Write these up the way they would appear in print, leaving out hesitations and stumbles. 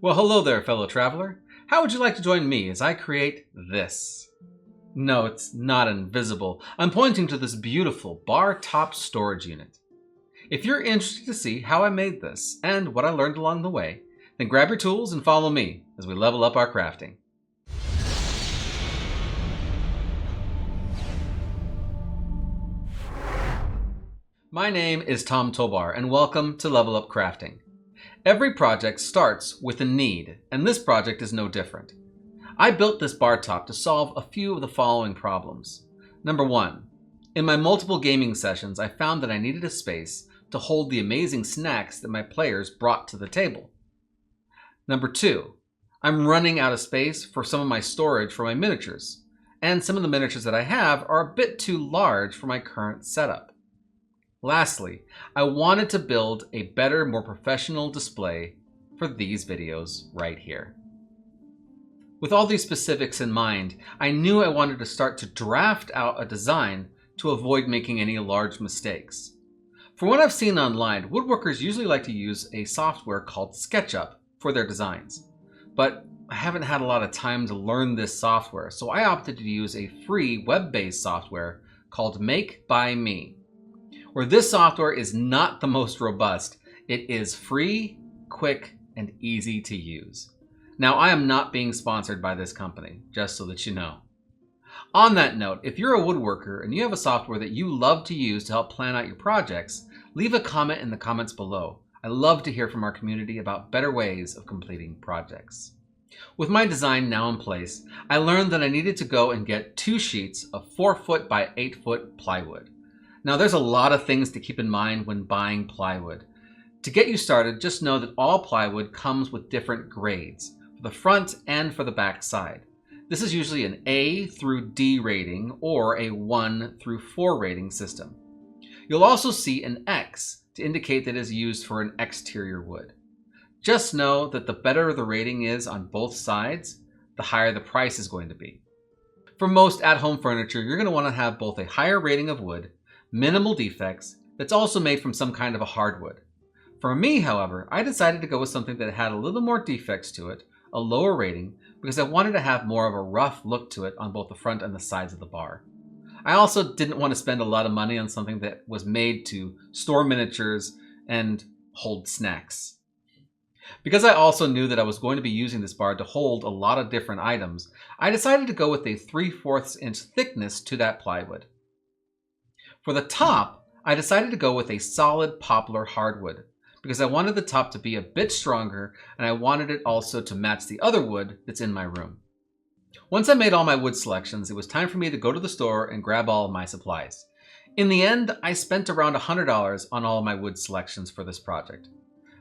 Well, hello there, fellow traveler. How would you like to join me as I create this? No, it's not invisible. I'm pointing to this beautiful bar-top storage unit. If you're interested to see how I made this and what I learned along the way, then grab your tools and follow me as we level up our crafting. My name is Tom Tobar, and welcome to Level Up Crafting. Every project starts with a need, and this project is no different. I built this bar top to solve a few of the following problems. Number one, in my multiple gaming sessions, I found that I needed a space to hold the amazing snacks that my players brought to the table. Number two, I'm running out of space for some of my storage for my miniatures, and some of the miniatures that I have are a bit too large for my current setup. Lastly, I wanted to build a better, more professional display for these videos right here. With all these specifics in mind, I knew I wanted to start to draft out a design to avoid making any large mistakes. From what I've seen online, woodworkers usually like to use a software called SketchUp for their designs. But I haven't had a lot of time to learn this software, so I opted to use a free web-based software called MakeByMe. Where this software is not the most robust, it is free, quick, and easy to use. Now, I am not being sponsored by this company, just so that you know. On that note, if you're a woodworker and you have a software that you love to use to help plan out your projects, leave a comment in the comments below. I love to hear from our community about better ways of completing projects. With my design now in place, I learned that I needed to go and get 2 sheets of 4-foot by 8-foot plywood. Now, there's a lot of things to keep in mind when buying plywood. To get you started, just know that all plywood comes with different grades, for the front and for the back side. This is usually an A through D rating or a 1 through 4 rating system. You'll also see an X to indicate that it is used for an exterior wood. Just know that the better the rating is on both sides, the higher the price is going to be. For most at-home furniture, you're going to want to have both a higher rating of wood, minimal defects, that's also made from some kind of a hardwood. For me, however, I decided to go with something that had a little more defects to it, a lower rating, because I wanted to have more of a rough look to it on both the front and the sides of the bar. I also didn't want to spend a lot of money on something that was made to store miniatures and hold snacks. Because I also knew that I was going to be using this bar to hold a lot of different items, I decided to go with a 3/4 inch thickness to that plywood. For the top, I decided to go with a solid poplar hardwood because I wanted the top to be a bit stronger and I wanted it also to match the other wood that's in my room. Once I made all my wood selections, it was time for me to go to the store and grab all of my supplies. In the end, I spent around $100 on all of my wood selections for this project.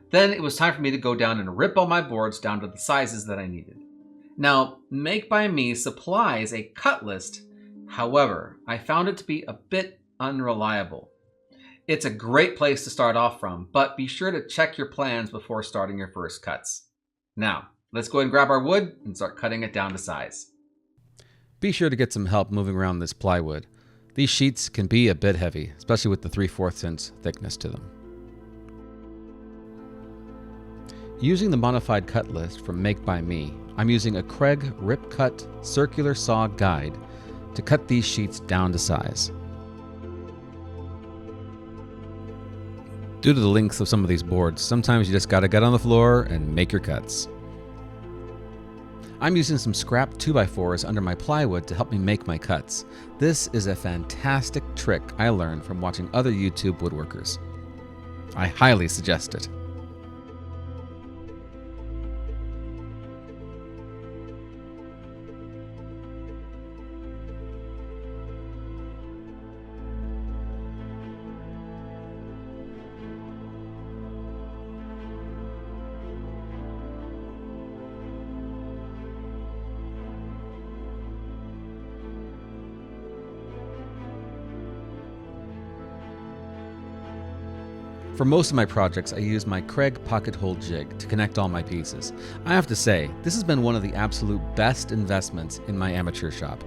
Then it was time for me to go down and rip all my boards down to the sizes that I needed. Now, MakeByMe supplies a cut list. However, I found it to be a bit unreliable. It's a great place to start off from, but be sure to check your plans before starting your first cuts. Now, let's go ahead and grab our wood and start cutting it down to size. Be sure to get some help moving around this plywood. These sheets can be a bit heavy, especially with the 3/4 inch thickness to them. Using the modified cut list from MakeByMe, I'm using a Craig Rip Cut circular saw guide to cut these sheets down to size. Due to the length of some of these boards, sometimes you just gotta get on the floor and make your cuts. I'm using some scrap 2x4s under my plywood to help me make my cuts. This is a fantastic trick I learned from watching other YouTube woodworkers. I highly suggest it. For most of my projects, I use my Craig pocket hole jig to connect all my pieces. I have to say, this has been one of the absolute best investments in my amateur shop.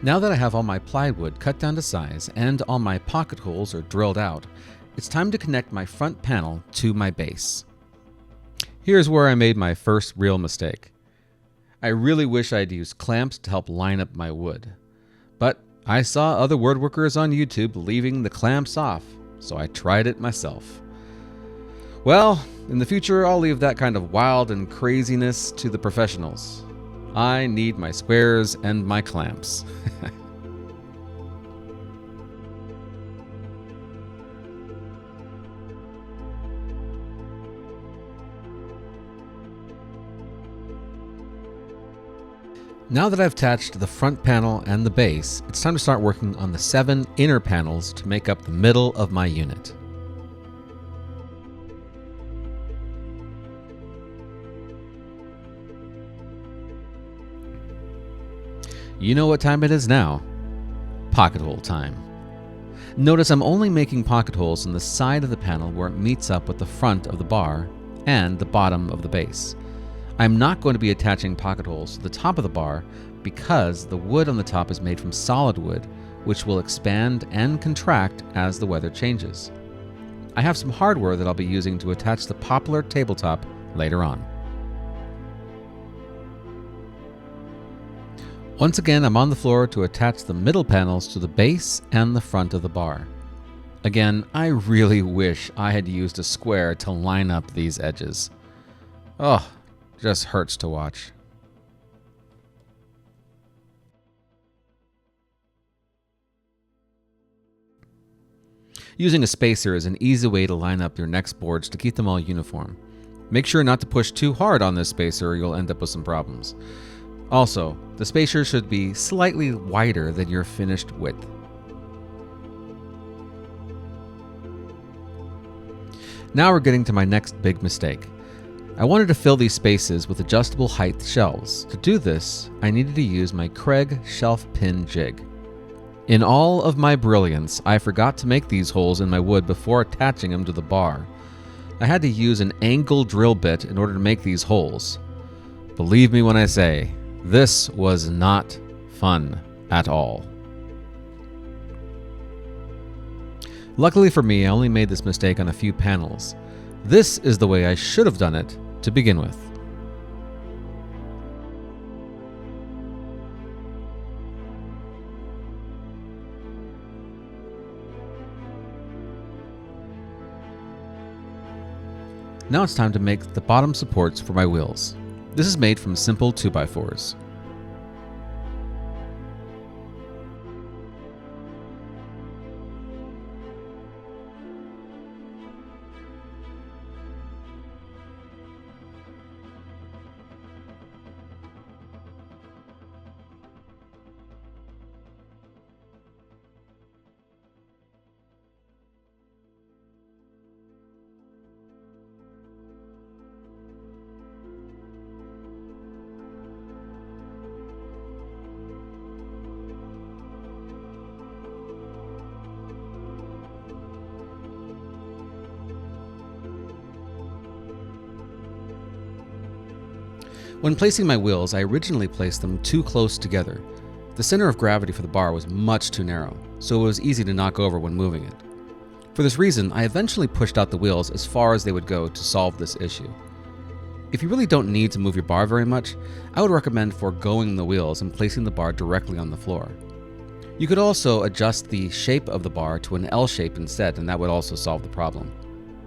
Now that I have all my plywood cut down to size and all my pocket holes are drilled out, it's time to connect my front panel to my base. Here's where I made my first real mistake. I really wish I'd used clamps to help line up my wood. But I saw other woodworkers on YouTube leaving the clamps off, so I tried it myself. Well, in the future, I'll leave that kind of wild and craziness to the professionals. I need my squares and my clamps. Now that I've attached the front panel and the base, it's time to start working on the 7 inner panels to make up the middle of my unit. You know what time it is now. Pocket hole time. Notice I'm only making pocket holes in the side of the panel where it meets up with the front of the bar and the bottom of the base. I'm not going to be attaching pocket holes to the top of the bar because the wood on the top is made from solid wood, which will expand and contract as the weather changes. I have some hardware that I'll be using to attach the poplar tabletop later on. Once again, I'm on the floor to attach the middle panels to the base and the front of the bar. Again, I really wish I had used a square to line up these edges. Oh, just hurts to watch. Using a spacer is an easy way to line up your next boards to keep them all uniform. Make sure not to push too hard on this spacer or you'll end up with some problems. Also, the spacer should be slightly wider than your finished width. Now we're getting to my next big mistake. I wanted to fill these spaces with adjustable height shelves. To do this, I needed to use my Craig shelf pin jig. In all of my brilliance, I forgot to make these holes in my wood before attaching them to the bar. I had to use an angle drill bit in order to make these holes. Believe me when I say, this was not fun at all. Luckily for me, I only made this mistake on a few panels. This is the way I should have done it to begin with. Now it's time to make the bottom supports for my wheels. This is made from simple 2x4s. When placing my wheels, I originally placed them too close together. The center of gravity for the bar was much too narrow, so it was easy to knock over when moving it. For this reason, I eventually pushed out the wheels as far as they would go to solve this issue. If you really don't need to move your bar very much, I would recommend foregoing the wheels and placing the bar directly on the floor. You could also adjust the shape of the bar to an L shape instead, and that would also solve the problem.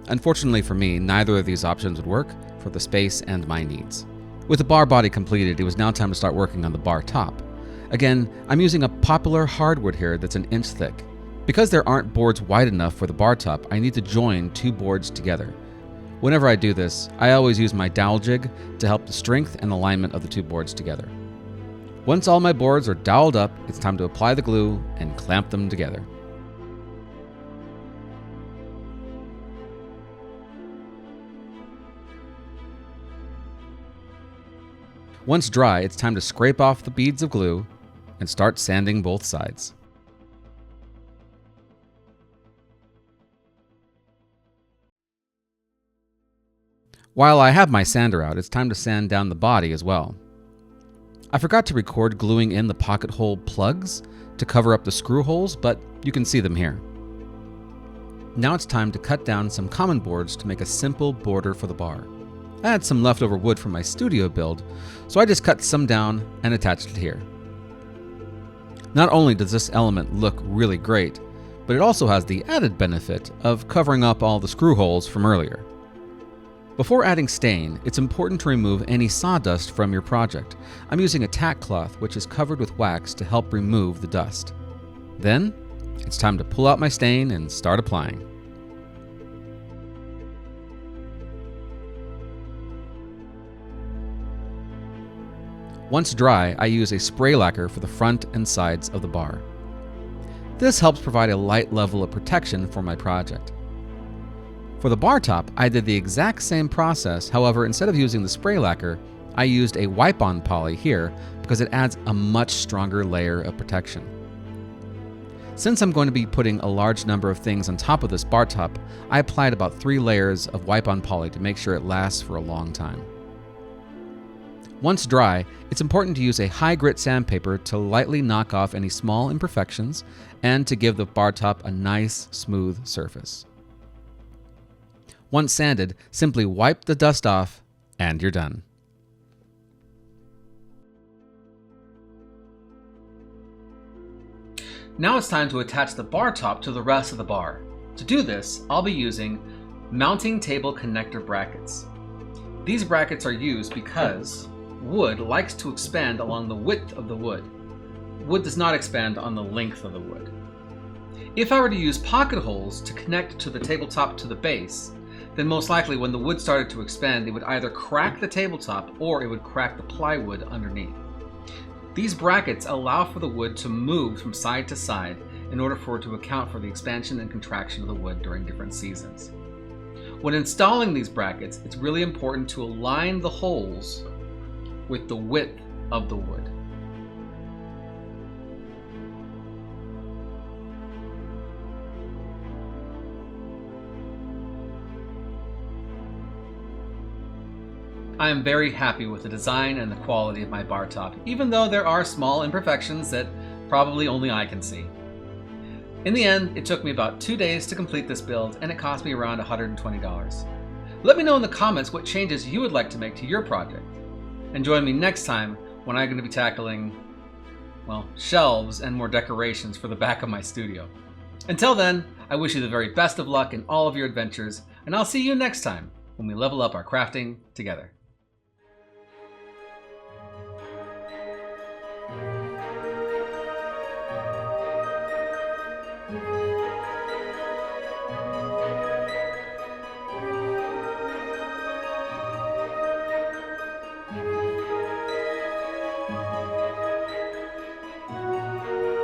Unfortunately for me, neither of these options would work for the space and my needs. With the bar body completed, it was now time to start working on the bar top. Again, I'm using a poplar hardwood here that's an inch thick. Because there aren't boards wide enough for the bar top, I need to join 2 boards together. Whenever I do this, I always use my dowel jig to help the strength and alignment of the 2 boards together. Once all my boards are doweled up, it's time to apply the glue and clamp them together. Once dry, it's time to scrape off the beads of glue and start sanding both sides. While I have my sander out, it's time to sand down the body as well. I forgot to record gluing in the pocket hole plugs to cover up the screw holes, but you can see them here. Now it's time to cut down some common boards to make a simple border for the bar. I had some leftover wood from my studio build, so I just cut some down and attached it here. Not only does this element look really great, but it also has the added benefit of covering up all the screw holes from earlier. Before adding stain, it's important to remove any sawdust from your project. I'm using a tack cloth which is covered with wax to help remove the dust. Then, it's time to pull out my stain and start applying. Once dry, I use a spray lacquer for the front and sides of the bar. This helps provide a light level of protection for my project. For the bar top, I did the exact same process, however, instead of using the spray lacquer, I used a wipe-on poly here because it adds a much stronger layer of protection. Since I'm going to be putting a large number of things on top of this bar top, I applied about 3 layers of wipe-on poly to make sure it lasts for a long time. Once dry, it's important to use a high-grit sandpaper to lightly knock off any small imperfections and to give the bar top a nice, smooth surface. Once sanded, simply wipe the dust off and you're done. Now it's time to attach the bar top to the rest of the bar. To do this, I'll be using mounting table connector brackets. These brackets are used because wood likes to expand along the width of the wood. Wood does not expand on the length of the wood. If I were to use pocket holes to connect to the tabletop to the base, then most likely when the wood started to expand, it would either crack the tabletop or it would crack the plywood underneath. These brackets allow for the wood to move from side to side in order for it to account for the expansion and contraction of the wood during different seasons. When installing these brackets, it's really important to align the holes with the width of the wood. I am very happy with the design and the quality of my bar top, even though there are small imperfections that probably only I can see. In the end, it took me about 2 days to complete this build, and it cost me around $120. Let me know in the comments what changes you would like to make to your project. And join me next time when I'm going to be tackling, well, shelves and more decorations for the back of my studio. Until then, I wish you the very best of luck in all of your adventures, and I'll see you next time when we level up our crafting together.